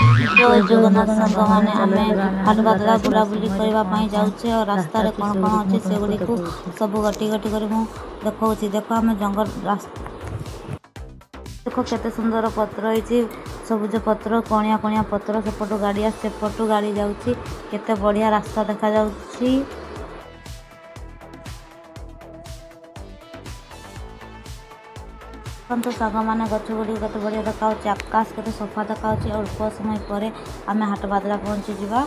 जय जगन्नाथ संघ मैंने आमे हाटबादला बुलाबुली करने जाऊे और रास्तार कौन कौन अच्छे से गुड़ी को सब गटी गटी कर देखा देख आम जंगल देख केते सुंदर पत्र होती सबुज पत्र कणिया कणिया पत्र सेपटू गाड़ी सेपटू गाड़ी जाऊँगी केते बढ़िया रास्ता देखा जाऊँगी। तो साग मैंने गछ गुड़ी केते बढ़िया देखा आकाश केते सफा देखा अल्प समय पर आम हाटबादला पहुँची जा।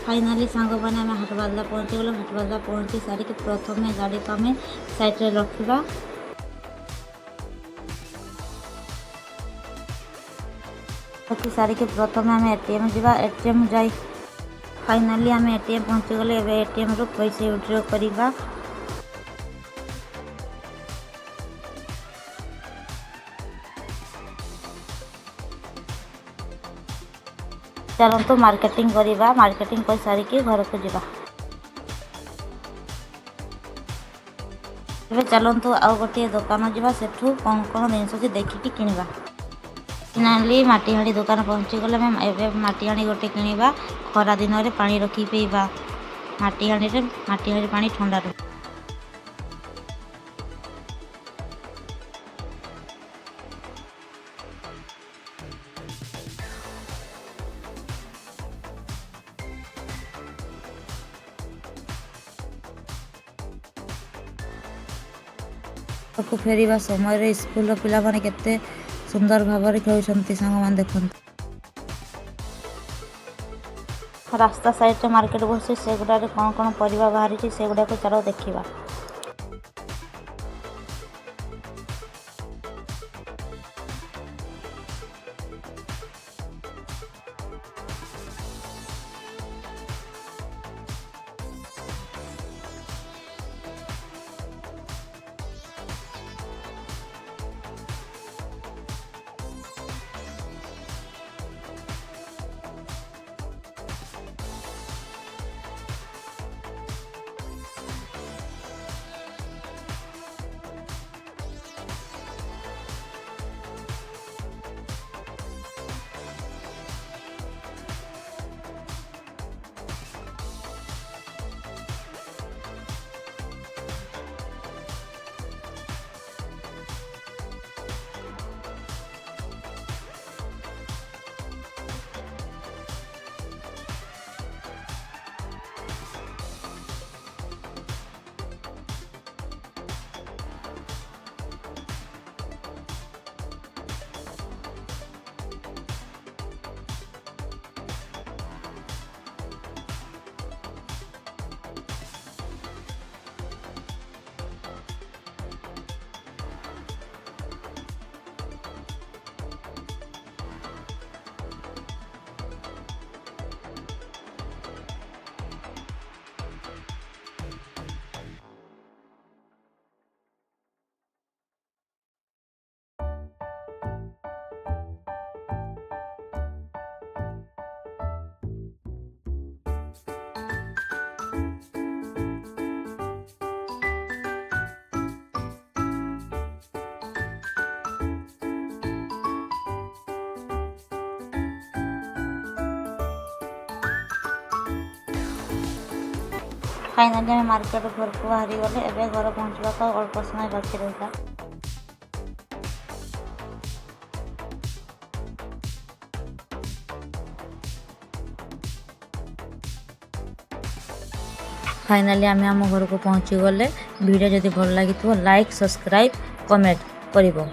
फाइनाली सांग मैंने आम हाटबादला पहुँची गलु। हाटबादला पहुँची सारिक प्रथम गाड़ी को आम साइड रे रखा। रखी सारिक प्रथम आम एटीएम जा। एटीएम जा फाइनाली आम एटीएम पहुँची गले। एटीएम रु पैसा विड्रॉ करवा। चलतु मार्केटिंग करवा। मार्केटिंग कर सारिकी घर को जा। चलतु आउ गोटे दुकान जा सेठू कौन कौन जिनस अच्छी देखिकी किणवा। फाइनाली माटीहाड़ी दुकान पहुँची गले। एवं माटीहाड़ी गोटे किणवा। खरा दिन में पानी रखी पीवा। माटीहाड़ी पानी ठंडा रहे। फेरवा समय स्कूल पिला माने केते सुंदर भाव खेलुंट सांग मान देखते। रास्ता साइड मार्केट बस से गुड़ा कौन कौन परिवा बाहरी से गुड़ा को चलो देखा। फाइनाली आम मार्केट घर को बाहरी गले। एवं घर पहुँचवा अल्प समय बाकी रहा। फाइनाली आम घर को पहुँची गले। वीडियो जदि भल लगी लाइक सब्सक्राइब कमेंट करिवो।